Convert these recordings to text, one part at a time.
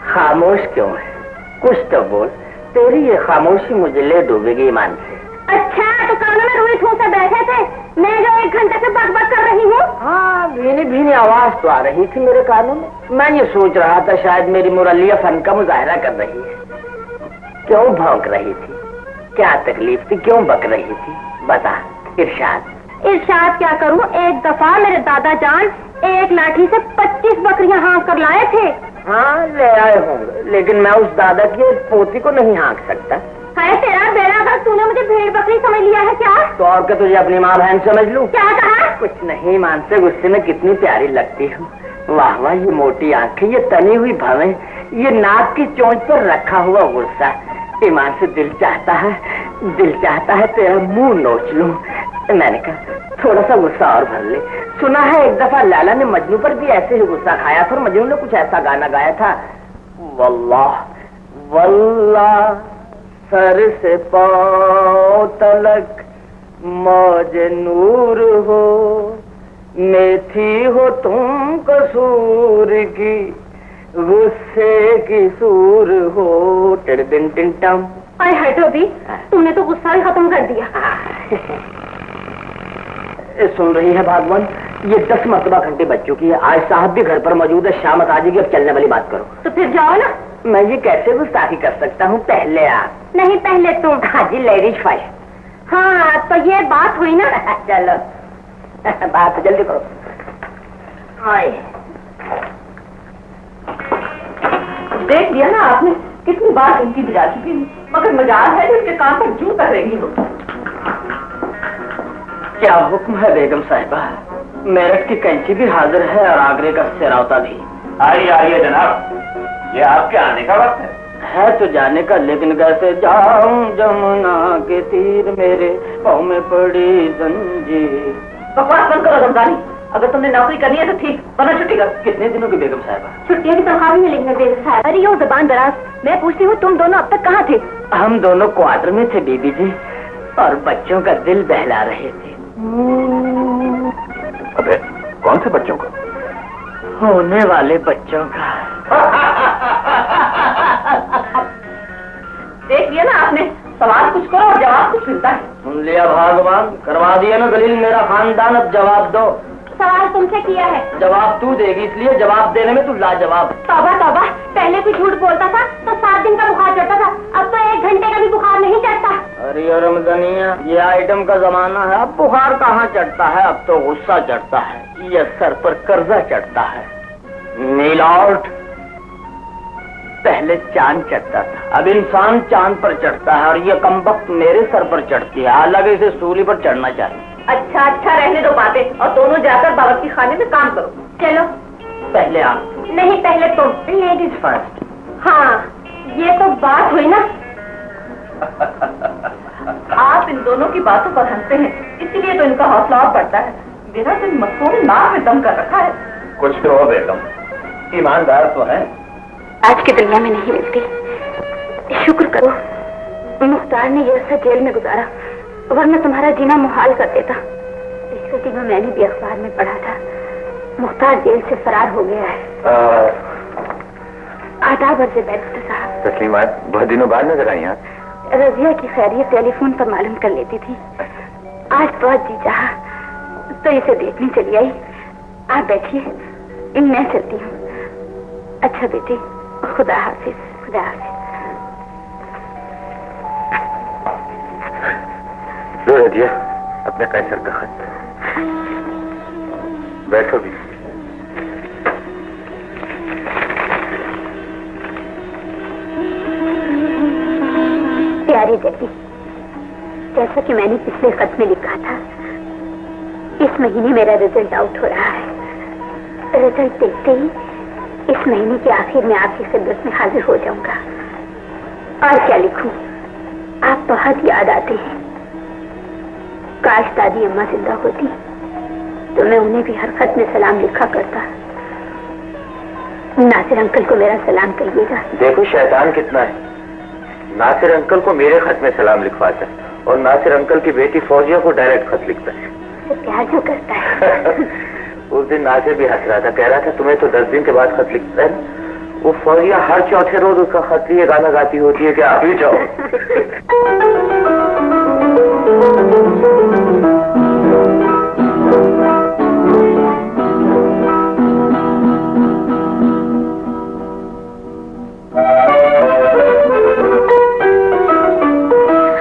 खामोश क्यों है? कुछ तो बोल। तेरी ये खामोशी मुझे ले डूबेगी ईमान से। अच्छा, तो कानों में रुई ठूंसे बैठे थे, मैं जो 1 घंटे से बक कर रही हूँ। हाँ, भीनी भीनी आवाज तो आ रही थी मेरे कानों में। मैं ये सोच रहा था शायद मेरी मुरलिया फन का मुजाहरा कर रही है। क्यों भौंक रही थी? क्या तकलीफ थी? क्यों बक रही थी? बता। इरशाद क्या करूँ? एक दफा मेरे दादा जान एक लाठी से 25 बकरियां हाँक कर लाए थे। हाँ, ले आए होंगे, लेकिन मैं उस दादा की एक पोती को नहीं हाँक सकता। है तेरा बेड़ा, अगर तूने मुझे भेड़ बकरी समझ लिया है क्या? तो और क्या, तुझे अपनी माँ बहन समझ लूं? क्या कहा? कुछ नहीं, ईमान से गुस्से में कितनी प्यारी लगती हूँ। वाह वाह, ये मोटी आंखें, ये तनी हुई भवें, ये नाक की चोंच पर रखा हुआ गुस्सा। ईमान से दिल चाहता है तेरा मुंह नोच लूं। मैंने कहा थोड़ा सा गुस्सा और भर ले। सुना है एक दफा लैला ने मजनू पर भी ऐसे ही गुस्सा खाया था और मजनू ने कुछ ऐसा गाना गाया था, वल्लाह वल्लाह सर से पांव तलक मौज नूर हो, मेथी हो तुम कसूर की, गुस्से की सूर हो। टिन टिन टम। अरे हटो भी, तुमने तो गुस्सा ही खत्म कर दिया। सुन रही है भागवान, ये 10 मरतबा घंटे बज चुकी है। आज साहब भी घर पर मौजूद है, शाम आ जाएगी। अब चलने वाली बात करो। तो फिर जाओ ना। मैं ये कैसे गुस्ताखी कर सकता हूँ? पहले आप। नहीं, पहले तुम। हाँ जी, लेडीज फर्स्ट। हाँ, तो ये बात हुई ना। चलो बात जल्दी करो। देख लिया ना आपने, कितनी बार इनकी बुझा चुकी हूँ, मगर मजाल है कि उसके काम पर जू कर रही हो। क्या हुक्म है बेगम साहिबा? मेरठ की कैंची भी हाजिर है और आगरे का सिरौता भी। आइए जनाब, ये आपके आने का वक्त है तो जाने का, लेकिन कैसे जाऊं जमुना के तीर मेरे पाँव में पड़ी जंजीर। बकवास बंद करो रमजानी, अगर तुमने नौकरी करनी है तो ठीक, वरना छुट्टी कर। कितने दिनों की बेगम साहिबा? छुट्टियाँ की तनख्वाह भी मिलेगी बेगम साहिबा। अरे यो ज़बान दराज, मैं पूछती हूँ तुम दोनों अब तक कहाँ थे? हम दोनों क्वार्टर में थे बीबी जी, और बच्चों का दिल बहला रहे थे। अबे कौन से बच्चों का? होने वाले बच्चों का। देख लिया ना आपने, सवाल कुछ करो और जवाब कुछ मिलता है। सुन लिया भागवान, करवा दिया ना दलील मेरा खानदान। अब जवाब दो। सवाल तुमसे किया है, जवाब तू देगी, इसलिए जवाब देने में तू लाजवाब। तौबा तौबा, पहले कोई झूठ बोलता था तो 7 दिन का बुखार चढ़ता था, अब तो 1 घंटे का भी बुखार नहीं चढ़ता। अरे रमजानिया, ये आइटम का जमाना है, अब बुखार कहाँ चढ़ता है, अब तो गुस्सा चढ़ता है, ये सर पर कर्जा चढ़ता है। नीलॉर्ड, पहले चांद चढ़ता था, अब इंसान चांद पर चढ़ता है, और ये कमबख्त मेरे सर पर चढ़ती है। हालांकि इसे सूली पर चढ़ना चाहिए। अच्छा रहने दो बातें, और दोनों जाकर बावर्ची खाने में काम करो। चलो। पहले आप। नहीं, पहले तुम। Ladies first. हाँ, ये तो बात हुई ना। आप इन दोनों की बातों पर हंसते हैं, इसीलिए तो इनका हौसला और बढ़ता है। मेरा तो मसूम नाक में दम कर रखा है। कुछ तो हो बेगम, ईमानदार तो है। आज की दुनिया में नहीं मिलती। शुक्र करो मुख्तार ने ये अर्सा जेल में गुजारा, वरना तुम्हारा जीना मुहाल कर देता। पिछले दिनों मैंने भी अखबार में पढ़ा था, मुख्तार जेल से फरार हो गया है। आदाब अर्ज़ बैरिस्टर साहब। तस्लीमात, बहुत दिनों बाद नजर आई आप। रजिया की खैरियत टेलीफोन पर मालूम कर लेती थी। आज बहुत जी चाहा तो इसे देखने चली आई। आप बैठिए, मैं चलती हूँ। अच्छा बेटी, खुदा हाफिज। खुदा हाफिज। लो रजिया, अपने कैसर का खत। बैठो भी। प्यारी बेटी, जैसा कि मैंने पिछले खत में लिखा था, इस महीने मेरा रिजल्ट आउट हो रहा है। रिजल्ट देखते ही इस महीने के आखिर में आपकी खिदमत में हाजिर हो जाऊंगा। और क्या लिखूं, आप बहुत याद आते हैं। काश दादी अम्मा जिंदा होती तो मैं उन्हें भी हर खत में सलाम लिखा करता। नासिर अंकल को मेरा सलाम कहिएगा। देखो शैतान कितना है, नासिर अंकल को मेरे खत में सलाम लिखवाता है, और नासिर अंकल की बेटी फौजिया को डायरेक्ट खत लिखता है। तो प्यार जो करता है। उस दिन नासिर भी हंस रहा था, कह रहा था तुम्हें तो 10 दिन के बाद खत लिखता है। वो फौजिया हर चौथे रोज उसका खत लिए गाना गाती होती है कि आप ही जाओ।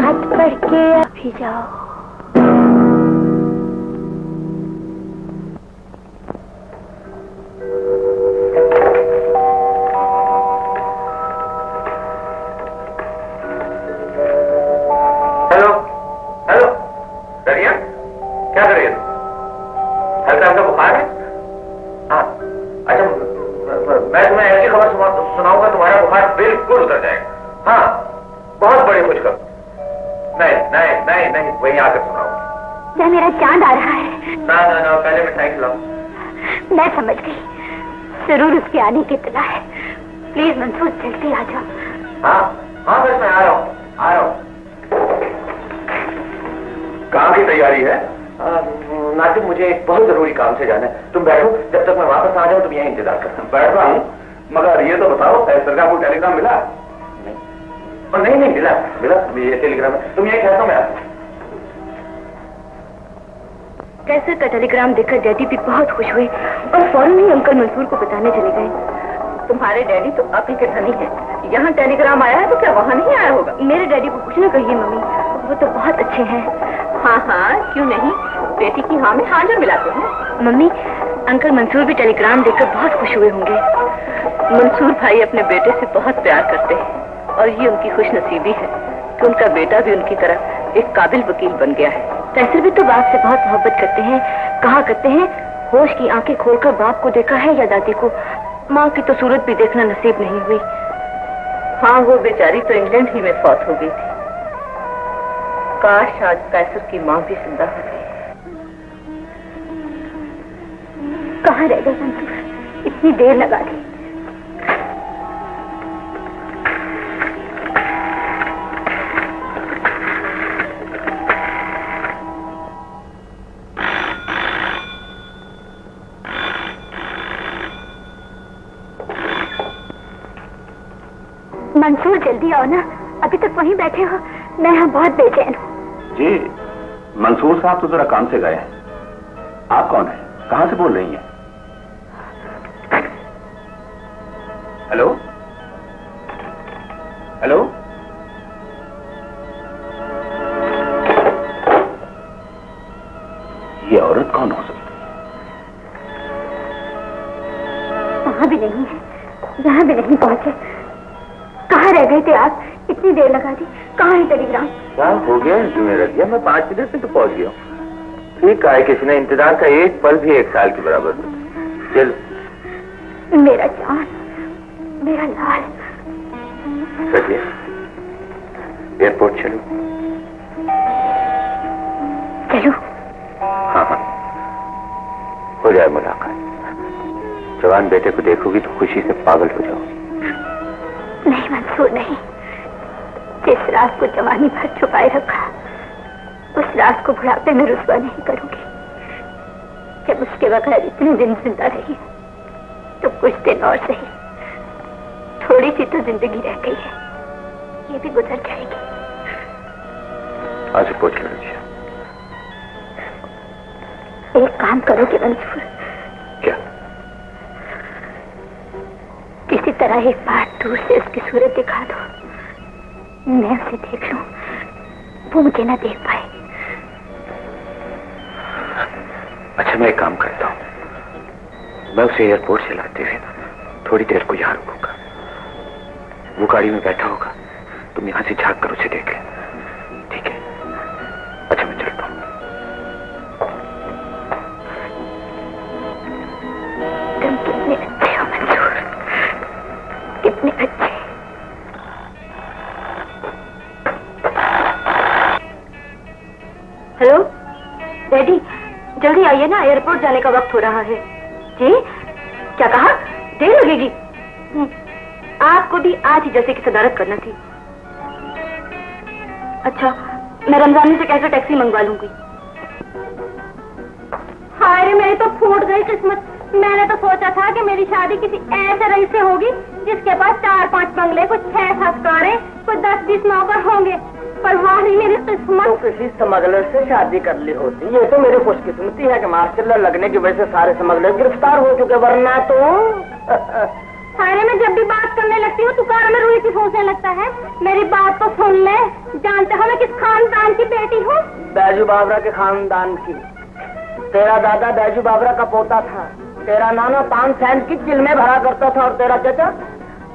हाथ पढ़ के आप ही जाओ। सुनाऊंगा तुम्हारा बुखार बिल्कुल उतर जाएगा। हाँ, बहुत बड़ी खुशखबरी। नहीं नहीं नहीं नहीं, वही आकर सुनाऊंगा। क्या मेरा चांद आ रहा है? ना ना ना, पहले मिठाई खिलाओ। मैं समझ गई, जरूर उसके आने की इत्तला है। प्लीज मंसूर जल्दी आ जाओ। हाँ हाँ, बस मैं आ रहा हूँ, आ रहा हूँ। कहाँ की तैयारी है? नासिर, मुझे एक बहुत जरूरी काम से जाना है। तुम बैठो, जब तक मैं वापस आ जाऊँ तुम यहीं इंतजार करो। बैठ रहा हूँ, मगर ये तो बताओ सरकार को टेलीग्राम मिला? नहीं नहीं मिला, ये टेलीग्राम है। तुम ये कहता मैं आता। कैसर का टेलीग्राम देखकर डैडी भी बहुत खुश हुए और फौरन ही अंकल मंसूर को बताने चले गए। तुम्हारे डैडी तो आप ही के धनी है, यहाँ टेलीग्राम आया है तो क्या वहाँ नहीं आया होगा? मेरे डैडी को कुछ न कहिए मम्मी, वो तो बहुत अच्छे हैं। हाँ हाँ, क्यों नहीं, बेटी की हाँ में हाँ जब मिलाते हैं। मम्मी, अंकल मंसूर भी टेलीग्राम देखकर बहुत खुश हुए होंगे। मंसूर भाई अपने बेटे से बहुत प्यार करते हैं और ये उनकी खुशनसीबी है कि उनका बेटा भी उनकी तरह एक काबिल वकील बन गया है। कैसर भी तो बाप से बहुत मोहब्बत करते हैं। कहा करते हैं होश की आंखें खोलकर बाप को देखा है या दादी को, माँ की तो सूरत भी देखना नसीब नहीं हुई। हाँ, वो बेचारी तो इंग्लैंड ही में फौत हो गई थी। काश आज कैसर की माँ भी जिंदा हो गई। कहाँ रह गए मंसूर, इतनी देर लगा दी। मंसूर जल्दी आओ ना, अभी तक वहीं बैठे हो। मैं यहाँ बहुत बेचैन हूँ। जी, मंसूर साहब तो जरा काम से गए हैं। आप कौन हैं? कहाँ से बोल रही हैं? हेलो हेलो, ये औरत कौन हो सकती है? वहाँ भी नहीं है, यहाँ भी नहीं पहुँचे। कहाँ रह गए थे आप? इतनी देर लगा दी। कहाँ है टेलीग्राम? क्या हो गया तुम्हें रजिया? मैं 5 मिनट में तो पहुंच गया हूँ। ठीक है, किसी ने इंतजार का एक पल भी 1 साल के बराबर था। चल मेरा चांद, मेरा लाल। रजिया, एयरपोर्ट चलो। चलो। हाँ हाँ, हो जाए मुलाकात। जवान बेटे को देखोगी तो खुशी से पागल हो जाओगी। नहीं मंसूर, नहीं। जिस राज को जवानी भर छुपाए रखा, उस राज को बुढ़ापे में रुस्वा नहीं करूंगी। जब उसके बगैर इतने दिन जिंदा रही तो कुछ दिन और सही, थोड़ी सी तो जिंदगी रह गई है, ये भी गुजर जाएगी। आज पूछ लो रजिया। एक काम करोगे मंसूर? क्या? किसी तरह एक बार दूर से उसकी सूरत दिखा दो, मैं उसे देख लूं, वो मुझे ना देख पाए। अच्छा, मैं एक काम करता हूँ, मैं उसे एयरपोर्ट से लाते हुए थोड़ी देर को यहाँ रुकूंगा। वो गाड़ी में बैठा होगा, तुम यहाँ से झांक कर उसे देख ले, ठीक है? अच्छा, मैं चलता हूँ। तुम कितने अच्छे हो मंसूर, कितने अच्छे। हेलो डैडी, जल्दी आइए ना, एयरपोर्ट जाने का वक्त हो रहा है। जी? क्या कहा? देर लगेगी? आपको भी आज ही जैसे की सदारत करना थी। अच्छा, मैं रमजानी से कहकर टैक्सी मंगवा लूंगी। हाय रे, मेरी तो फूट गई किस्मत। मैंने तो सोचा था कि मेरी शादी किसी ऐसे रईस से होगी जिसके पास 4-5 बंगले, कुछ 6-7 कारें, कुछ 10-20 नौकर होंगे, पर वह मेरी किस्मत। तो किसी स्मगलर से शादी कर ली होती। ये तो मेरी खुशकिस्मती है कि मास्टर लगने की वजह से सारे स्मगलर गिरफ्तार हो चुके, वरना तो सारे में जब भी बात करने लगती हूँ तू कार में रुई की सोचने लगता है। मेरी बात तो सुन ले, जानते हो मैं किस खानदान की बेटी हूँ? बैजू बावरा के खानदान की। तेरा दादा बैजू बावरा का पोता था, तेरा नाना पान सैंड की चिल में भरा करता था, और तेरा चाचा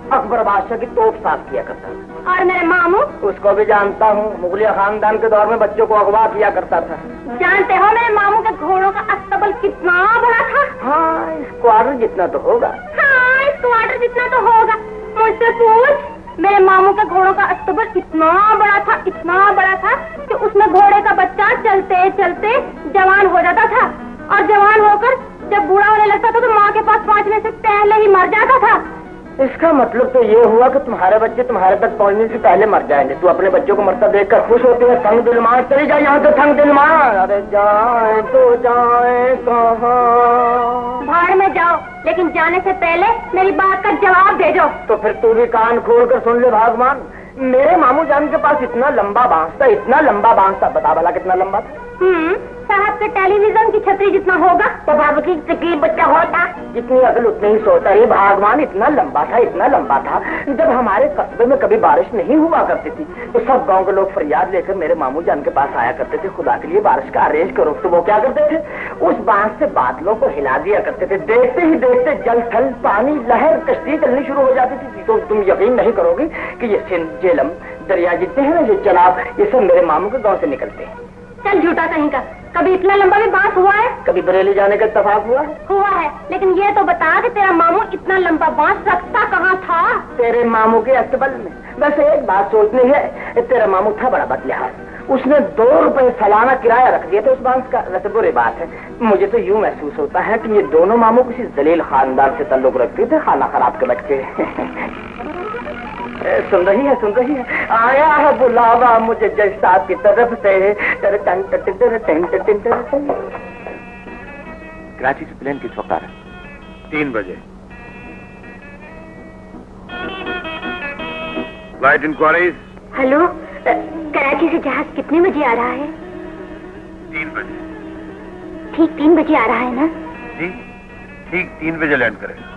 अकबर बादशाह की तोप साफ किया करता था। और मेरे मामू? उसको भी जानता हूँ, मुगलिया खानदान के दौर में बच्चों को अगवा किया करता था। जानते हो मेरे मामू के घोड़ों का अस्तबल कितना बड़ा था? हाँ, स्क्वाड्रन जितना तो होगा। हाँ, स्क्वाड्रन जितना तो होगा। मुझसे पूछ, मेरे मामू के घोड़ों का अस्तबल इतना बड़ा था कि उसमें घोड़े का बच्चा चलते चलते जवान हो जाता था, और जवान होकर जब बूढ़ा होने लगता था तो माँ के पास पहुँचने से पहले ही मर जाता था। इसका मतलब तो ये हुआ कि तुम्हारे बच्चे तुम्हारे तक पहुंचने से पहले मर जाएंगे। तू अपने बच्चों को मरता देखकर खुश होती है। तंग दिल मार, चली जाए यहाँ से तंग दिल मार। अरे जाए तो जाए कहाँ? भाड़ में जाओ, लेकिन जाने से पहले मेरी बात का जवाब दे दो। तो फिर तू भी कान खोल कर सुन ले भगवान। मेरे मामू जान के पास इतना लंबा बांस था, इतना लंबा बांस था। बता भला कितना लंबा था? साहब के टेलीविजन की छतरी जितना होगा। तो बाबू की तकलीफ बच्चा होता, जितनी अकल उतनी ही सोता है। भगवान इतना लंबा था, इतना लंबा था। जब हमारे कस्बे में कभी बारिश नहीं हुआ करती थी तो सब गांव के लोग फरियाद लेकर मेरे मामू जान के पास आया करते थे, खुदा के लिए बारिश का अरेंज करो। तो वो क्या करते थे, उस बांस से बादलों को हिला दिया करते थे। देखते ही देखते जल थल पानी लहर कश्ती चलनी शुरू हो जाती थी। तो तुम यकीन नहीं करोगी कि ये सिंध झेलम दरिया जितने हैं ना, ये चनाब, ये सब मेरे मामू के गाँव से निकलते हैं। चल झूठा कहीं का, कभी इतना लंबा भी बांस हुआ है? कभी बरेली जाने का इत्तेफाक हुआ है? हुआ है, लेकिन ये तो बता कि तेरा मामू इतना लंबा बांस रखता कहाँ था? तेरे मामू के अस्तबल में। वैसे एक बात सोचनी है, तेरा मामू था बड़ा बदलिहाज। उसने 2 रुपए सालाना किराया रख दिया था उस बांस का। वैसे बुरी बात है, मुझे तो यूं महसूस होता है कि ये दोनों मामू किसी जलील खानदान से ताल्लुक रखते थे, खाना खराब के बच्चे। सुन रही है, आया है बुलावा मुझे जैसा की तरफ से। कराची से प्लेन किस वक्त आ रहा है? 3 बजे। Flight inquiries. हेलो, कराची से जहाज कितने बजे आ रहा है? 3 बजे। ठीक 3 बजे आ रहा है ना? जी, ठीक 3 बजे लैंड करेगा।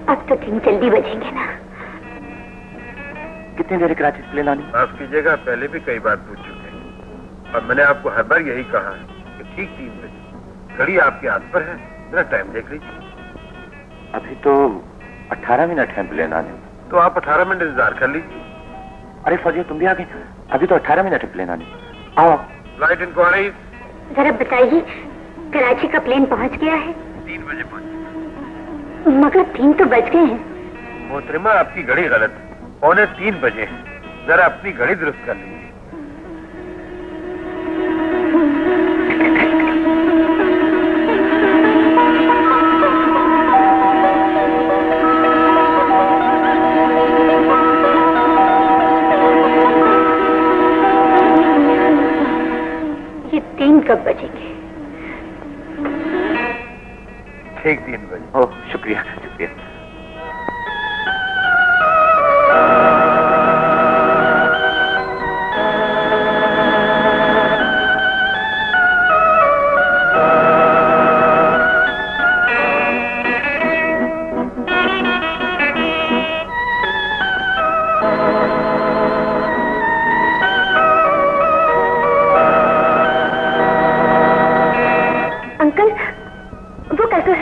अब तो 3 जल्दी बजेंगे ना? कितनी देर कराची से प्लेन आनी? माफ कीजिएगा, पहले भी कई बार पूछ चुके हैं और मैंने आपको हर बार यही कहा है कि ठीक 3 बजे। घड़ी आपके हाथ पर है, जरा टाइम देख लीजिए। अभी तो 18 मिनट है प्लेन आने में। तो आप 18 मिनट इंतजार कर लीजिए। अरे फौजी तुम भी आ गए? अभी तो 18 मिनट है प्लेन आने। आओ। Flight inquiries. जरा बताइए, कराची का प्लेन पहुंच गया है? 3 बजे पहुंचे। मगर 3 तो बज गए हैं। मोहतरमा, आपकी घड़ी गलत है, 2:45 बजे है। जरा अपनी घड़ी दुरुस्त कर लीजिए। ये 3 कब बजेंगे? ठीक 3 बजे। ओह, शुक्रिया शुक्रिया। अंकल, वो कैसे?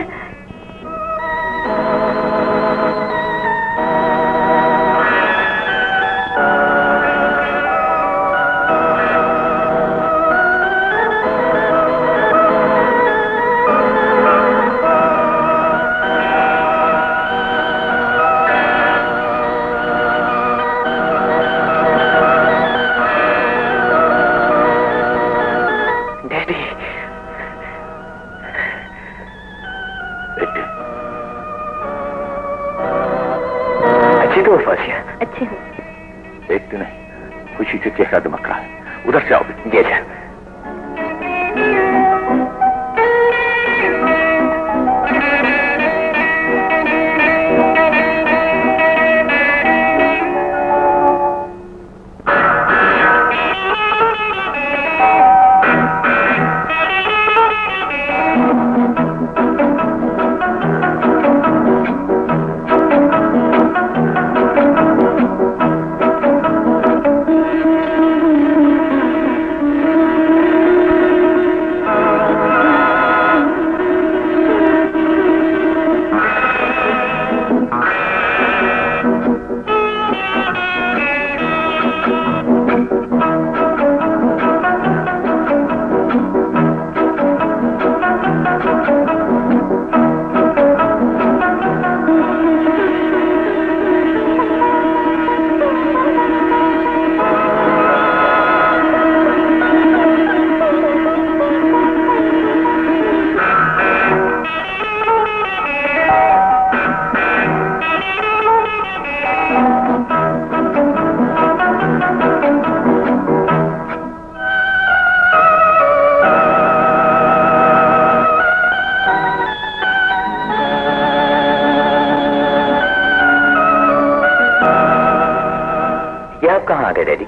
अच्छी तो फौजिया। अच्छी हूँ। देखते नहीं, खुशी से चेहरा दमक रहा है। उधर से आओ। जी अच्छा।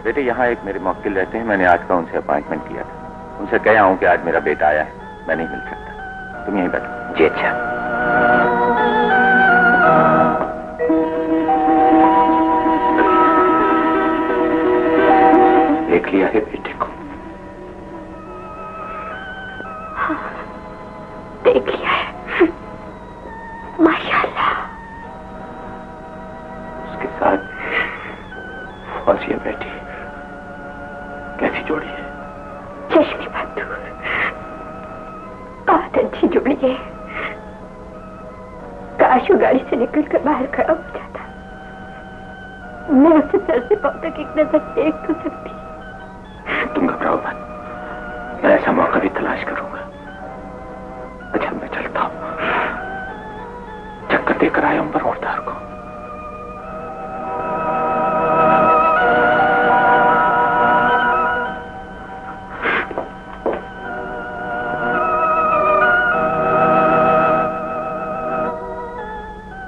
बेटे यहाँ एक मेरे मुवक्किल रहते हैं, मैंने आज का उनसे अपॉइंटमेंट किया था। उनसे कह हूँ कि आज मेरा बेटा आया है, मैं नहीं मिल सकता। तुम यहीं बैठो। जी अच्छा। देख लिया है बेटे को? हाँ, देख लिया है। माशाल्लाह। उसके साथ फौजिया बैठी, कैसी जोड़ी है? चश्मे बंधू, बहुत अच्छी जोड़ी है। काश वो गाड़ी से निकलकर बाहर खड़ा हो जाता, मैं उसे सर से पांव तक एक नजर देख तो सकती। तुम घबराओ मत, मैं ऐसा मौका भी तलाश करूंगा। अच्छा मैं चलता हूं, चक्कर देकर आया हूं बरोड़दार को।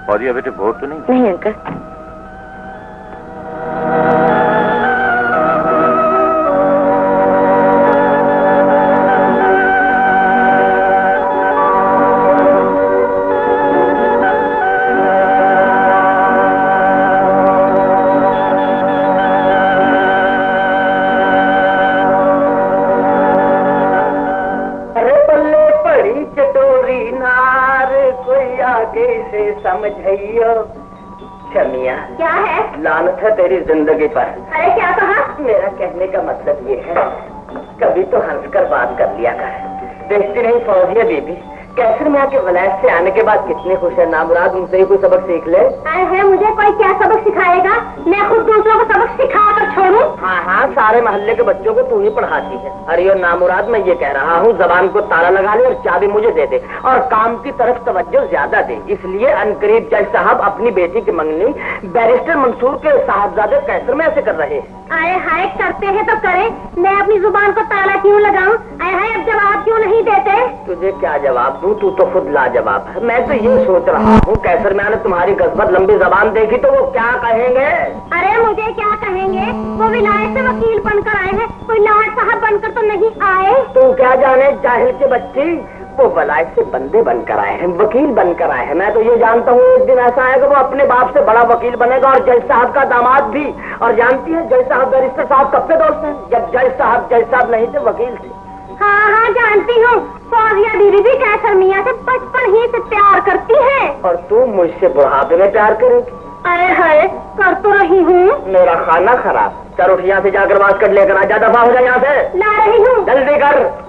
फौजिया बेटे बोर तो नहीं? नहीं अंकल। समझियो शमिया। क्या है? लानत है तेरी जिंदगी पर। अरे क्या कहा? मेरा कहने का मतलब ये है, कभी तो हंसकर बात कर लिया कर। देखती नहीं फौजिया बीबी, कैसर में आके वलायत से आने के बाद कितने खुश है। नामुराद उनसे ही कोई सबक सीख ले। अरे है, मुझे कोई क्या सबक सिखाएगा? मैं खुद दूसरों को सबक सिखा कर छोड़ूं? हाँ हाँ, सारे मोहल्ले के बच्चों को तू ही पढ़ाती है। अरे यो नामुराद, मैं ये कह रहा हूँ, जबान को ताला लगा ले और चाबी मुझे दे दे, और काम की तरफ तवज्जो ज्यादा दे। इसलिए अनकरीब जज साहब अपनी बेटी की मंगनी बैरिस्टर मंसूर के साहबजादे कैसर में ऐसे कर रहे हैं। अरे हाय, करते हैं तो करें, मैं अपनी जुबान को ताला क्यों लगाऊं? अरे हाय, अब जवाब क्यों नहीं देते? तुझे क्या जवाब दूं, तू तो खुद लाजवाब है। मैं तो ये सोच रहा हूँ, कैसर में आने तुम्हारी गजबत लंबी जबान देखी तो वो क्या कहेंगे? अरे मुझे क्या कहेंगे, वो विलायत से वकील बनकर आए हैं, कोई लाट साहब बनकर तो नहीं आए। तू क्या जाने जाहिल के बच्ची, वो वलायत से बंदे बनकर आए हैं, वकील बनकर आए हैं। मैं तो ये जानता हूँ एक दिन ऐसा आएगा वो अपने बाप से बड़ा वकील बनेगा, और जज साहब का दामाद भी। और जानती है जज साहब बैरिस्टर साहब कब से दोस्त हैं? जब जज साहब नहीं थे, वकील थे। हाँ हाँ जानती हूँ, फौजिया बीवी भी कैसर मियाँ से बचपन ही से प्यार करती है। और तू मुझसे बुढ़ापे में प्यार करेगी? अरे हाय, कर तो रही हूँ। मेरा खाना खराब, चल उठ यहाँ से, जाकर बास्केट लेकर आ जा, दफा हो जा यहाँ से। ला रही हूँ। जल्दी कर।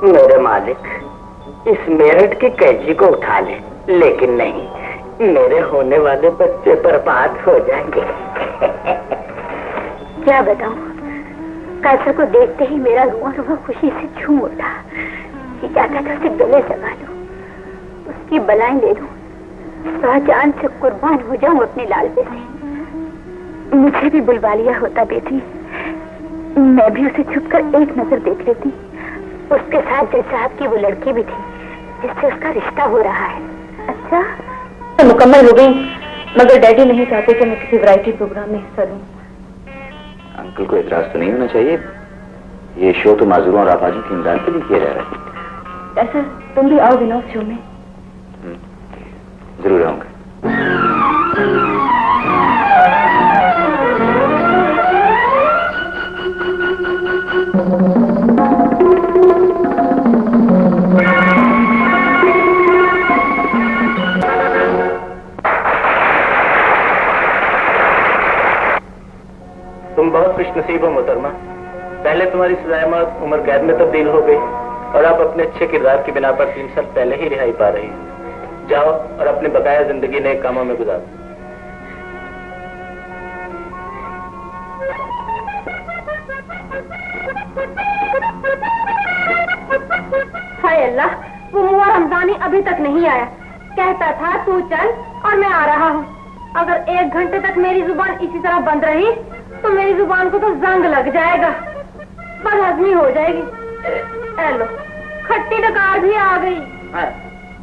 मेरे मालिक, इस मेरठ की कैदी को उठा ले, लेकिन नहीं, मेरे होने वाले बच्चे बर्बाद हो जाएंगे। क्या बताऊं, कैसर को देखते ही मेरा रुआ रुआ खुशी से झूम उठा। ये चाहता था उसे गले लगा लूं, उसकी बलाएं ले लूं, शाहजहान से कुर्बान हो जाऊं अपने लाल पे से। मुझे भी बुलवा लिया होता बेटी, मैं भी उसे छुपकर एक नजर देख लेती। उसके साथ जज साहब की वो लड़की भी थी जिससे उसका रिश्ता हो रहा है। अच्छा, तो मुकम्मल हो गई, मगर डैडी नहीं चाहते कि मैं किसी वैरायटी प्रोग्राम में हिस्सा लूं। अंकल को एतराज तो नहीं होना चाहिए, ये शो तो माजूरों और आबादियों की इमदाद के लिए किया जा रहा है। ऐसा तुम भी आओगे ना उस शो में? जरूर आऊंगा। तुम बहुत खुशनसीब हो मोहतरमा। पहले तुम्हारी सजाए मौत उम्र कैद में तब्दील हो गई और आप अपने अच्छे किरदार की बिना पर 3 साल पहले ही रिहाई पा रही हो। जाओ और अपनी बकाया जिंदगी नेक कामों में गुजारो। हाय अल्लाह, वो मुआ रमजानी अभी तक नहीं आया। कहता था तू चल और मैं आ रहा हूँ। अगर 1 घंटे तक मेरी जुबान इसी तरह बंद रही तो मेरी जुबान को तो जंग लग जाएगा, बदहजमी हो जाएगी। लो, खट्टी डकार भी आ गई।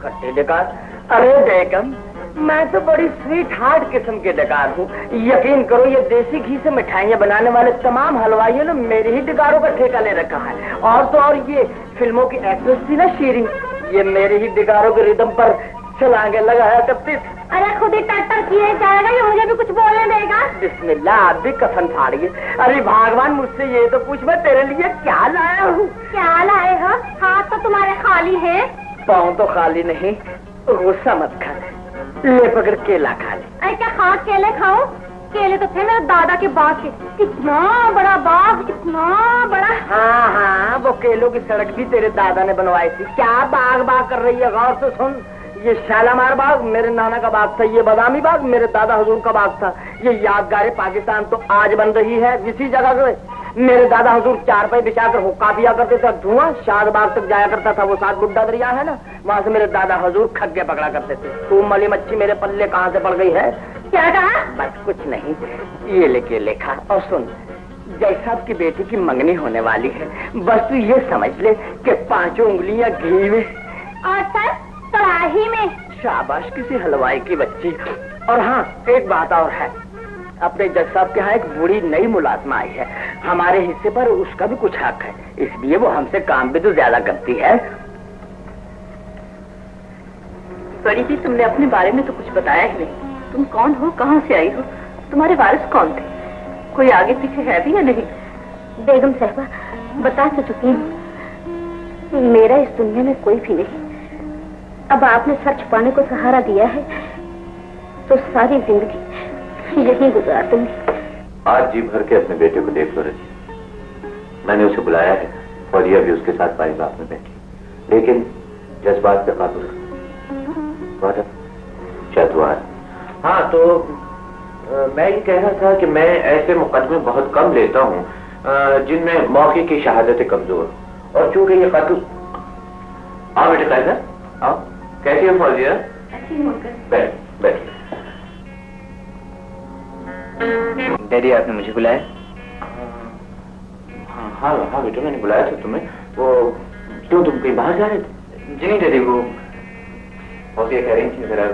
खट्टी डकार? अरे बेगम, मैं तो बड़ी स्वीट हार्ट किस्म के डकार हूँ। यकीन करो, ये देसी घी से मिठाइयाँ बनाने वाले तमाम हलवाइयों ने मेरे ही डकारों का ठेका ले रखा है। और तो और ये फिल्मों की एक्ट्रेस थी ना शीरी, ये मेरे ही डकारों के रिदम पर छलांगे लगाया करती। अरे खुद ही टट्टर किए जाएगा, ये मुझे भी कुछ बोलने देगा? बिस्मिल्लाह, आप भी कफन फाड़िए। अरे भगवान, मुझसे ये तो पूछ, मैं तेरे लिए क्या लाया हूँ? क्या लाए हो? हाथ तो तुम्हारे खाली है। पाँव तो खाली नहीं, गुस्सा मत खा, ले पकड़ केला खा ले। अरे क्या खा केले खाऊं? केले तो थे मेरे दादा के बाग के। कितना बड़ा बाग, इतना बड़ा। हाँ, वो केलों की सड़क भी तेरे दादा ने बनवाई थी। क्या बाग बाग कर रही है, गौर से सुन। ये शालामार बाग मेरे नाना का बाग था, ये बादामी बाग मेरे दादा हुजूर का बाग था। ये यादगार पाकिस्तान तो आज बन रही है इसी जगह पे। मेरे दादा हुजूर 4 पाई बिछाकर हुक्का पिया करते थे, धुआं शाहबाग तक जाया करता था। वो 7 बुड्ढा दरिया है ना, वहाँ से मेरे दादा हुजूर खग्गे पकड़ा करते थे। तू मली मच्छी मेरे पल्ले कहाँ से पड़ गई है? क्या कहा? बस कुछ नहीं, ये लेके लेखा। और सुन, जैसा की बेटी की मंगनी होने वाली है, बस तू ये समझ ले कि 5 उंगलियां घी में और सर कड़ाही में। शाबाश, किसी हलवाई की बच्ची। और हाँ, एक बात और है, अपने जज साहब के यहाँ एक बूढ़ी नई मुलाजमा आई है। हमारे हिस्से पर उसका भी कुछ हक है, इसलिए वो हमसे काम भी तो ज्यादा करती है। बड़ी जी, तुमने अपने बारे में तो कुछ बताया ही नहीं। तुम कौन हो, कहाँ से आई हो, तुम्हारे वारिस कौन थे, कोई आगे पीछे है भी या नहीं? बेगम साहिबा, बता तो चुकी हूँ, मेरा इस दुनिया में कोई भी नहीं। अब आपने सच पाने को सहारा दिया है तो सारी जिंदगी यही गुजार दूंगी। आज जी भर के अपने बेटे को देख लो रजी, मैंने उसे बुलाया है और ये अभी उसके साथ बारी बात में बैठी, लेकिन जज्बात पे काबू रखो। हाँ, तो मैं ये कह रहा था कि मैं ऐसे मुकदमे बहुत कम लेता हूँ जिनमें मौके की शहादतें कमजोर, और चूंकि ये कत्ल। आओ बेटे कायदा, आओ। कैसी है फौजिया? बैठ बैठ। डैडी, आपने मुझे बुलाया? हाँ बेटा, मैंने बुलाया था तुम्हें। वो क्यों, तुम कहीं बाहर जा रहे थे? जी नहीं डैडी, वो फौजिया कह रही थी जरा।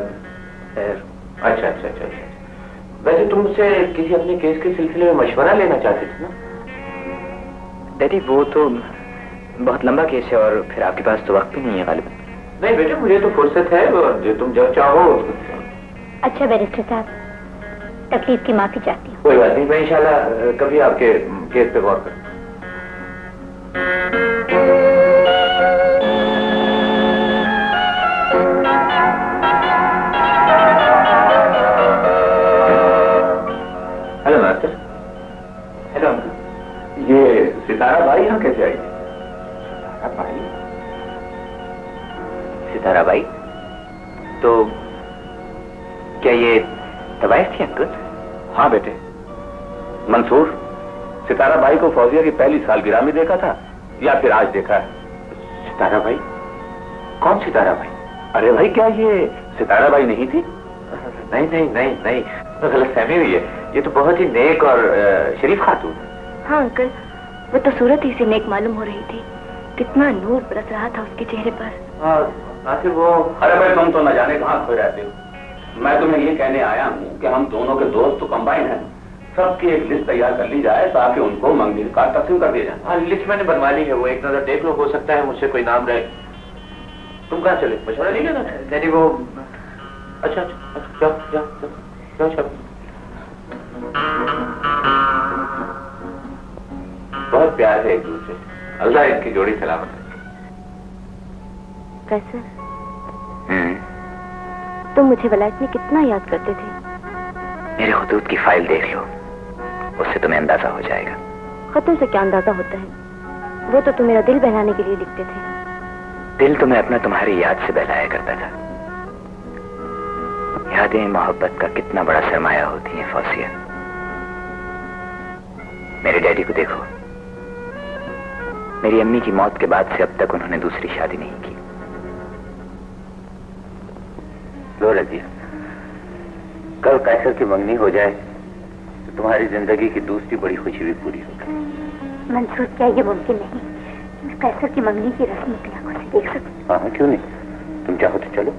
अच्छा। वैसे तुम मुझसे किसी अपने केस के सिलसिले में मशवरा लेना चाहते थे ना? डैडी, वो तो बहुत लंबा केस है और फिर आपके पास तो वक्त भी नहीं है गालिबन। नहीं बेटे, मुझे तो फुर्सत है, जो तुम जब चाहो। अच्छा बैरिस्टर साहब, तकलीफ की माफी चाहती हूँ। कोई बात नहीं, मैं इंशाल्लाह कभी आपके केस पे गौर करूँ। Hello master. हेलो। ये सितारा बाई यहाँ कैसे आई? सितारा बाई? तो क्या ये तवाइफ थी अंकल? हाँ बेटे, मंसूर, सितारा बाई को फौजिया की पहली सालगिरह में देखा था या फिर आज देखा है? सितारा बाई? कौन सितारा बाई? अरे भाई, क्या ये सितारा बाई नहीं थी नहीं नहीं नहीं नहीं, तो गलतफहमी हुई है। ये तो बहुत ही नेक और शरीफ खातून। हाँ अंकल, वो तो सूरत ही से नेक मालूम हो रही थी। कितना नूर बरस रहा था उसके चेहरे पर। हाँ नासिर वो, अरे भाई तुम तो न जाने कहाँ खोए रहते हो। मैं तुम्हें ये कहने आया हूँ कि हम दोनों के दोस्त तो कंबाइन हैं, सबकी एक लिस्ट तैयार कर ली जाए ताकि उनको मंगनी का कार्ड तकसीम कर दिया जाए। हाँ लिस्ट मैंने बनवा ली है, वो एक नजर देख लो, हो सकता है मुझसे कोई नाम रहे। तुम कहाँ चले, मशवरा नहीं लेना? नहीं वो, अच्छा अच्छा जाओ जाओ जाओ जाओ। बहुत प्यार है एक दूसरे, अल्लाह इनकी जोड़ी सलामत रखे। कैसर, तुम मुझे वलायत में कितना याद करते थे। मेरे खुतूत की फाइल देख लो, उससे तुम्हें अंदाजा हो जाएगा। खतों से क्या अंदाजा होता है? वो तो तुम मेरा दिल बहलाने के लिए लिखते थे। दिल तुम्हें अपना तुम्हारी याद से बहलाया करता था। यादें मोहब्बत का कितना बड़ा सरमाया होती हैं फौसिया। मेरे डैडी को देखो, मेरी अम्मी की मौत के बाद से अब तक उन्होंने दूसरी शादी नहीं की। लो रजिया, कल कैसर की मंगनी हो जाए तो तुम्हारी जिंदगी की दूसरी बड़ी खुशी भी पूरी होगी। मंसूर, क्या ये मुमकिन नहीं? मैं कैसर की मंगनी की रस्म अपनी आंखों से देख सकूं? हाँ क्यों नहीं, तुम चाहो तो चलो,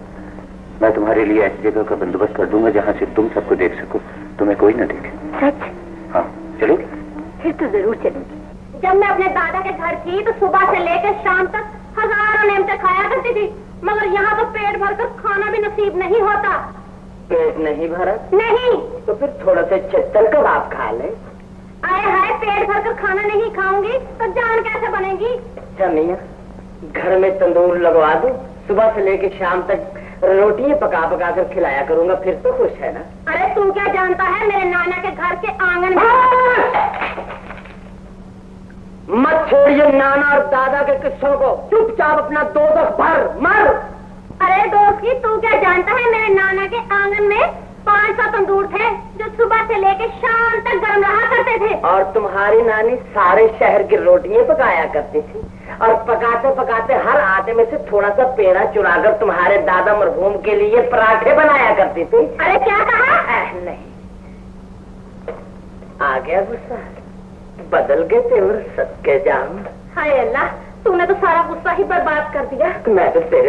मैं तुम्हारे लिए ऐसी जगह का बंदोबस्त कर दूंगा जहाँ से तुम सबको देख सको, तुम्हें कोई ना देखे। सच? हाँ चलोगी? फिर तो जरूर चलूंगी। जब मैं अपने दादा के घर थी तो सुबह से लेकर शाम तक हजारों नेमते खाया करती थी, मगर यहाँ तो पेट भरकर खाना भी नसीब नहीं होता। पेट नहीं भरा? नहीं। तो फिर थोड़ा सा चित्तल कबाब खा ले। आए हाय, पेट भरकर खाना नहीं खाऊंगी तो जान कैसे बनेगी? अच्छा मियाँ, घर में तंदूर लगवा दो, सुबह से लेकर शाम तक रोटियां पका पका कर खिलाया करूंगा, फिर तो खुश है ना? अरे तू क्या जानता है मेरे नाना के घर के आंगन में। मत छोड़िए नाना और दादा के किस्सों को, चुपचाप अपना दोजख भर मर। अरे दोस्त की, तू क्या जानता है मेरे नाना के आंगन में 500 तंदूर थे जो सुबह से लेकर शाम तक गर्म रहा करते थे। और तुम्हारी नानी सारे शहर की रोटियां पकाया करती थी, और पकाते पकाते हर आटे में से थोड़ा सा पेड़ा चुराकर तुम्हारे दादा मरहूम के लिए पराठे बनाया करती थी। अरे क्या कहा? नहीं, आ गया गुस्सा, बदल गए तेवर सबके जाम। हाय अल्लाह, तूने तो सारा गुस्सा ही बर्बाद कर दिया। मैं तो तेरे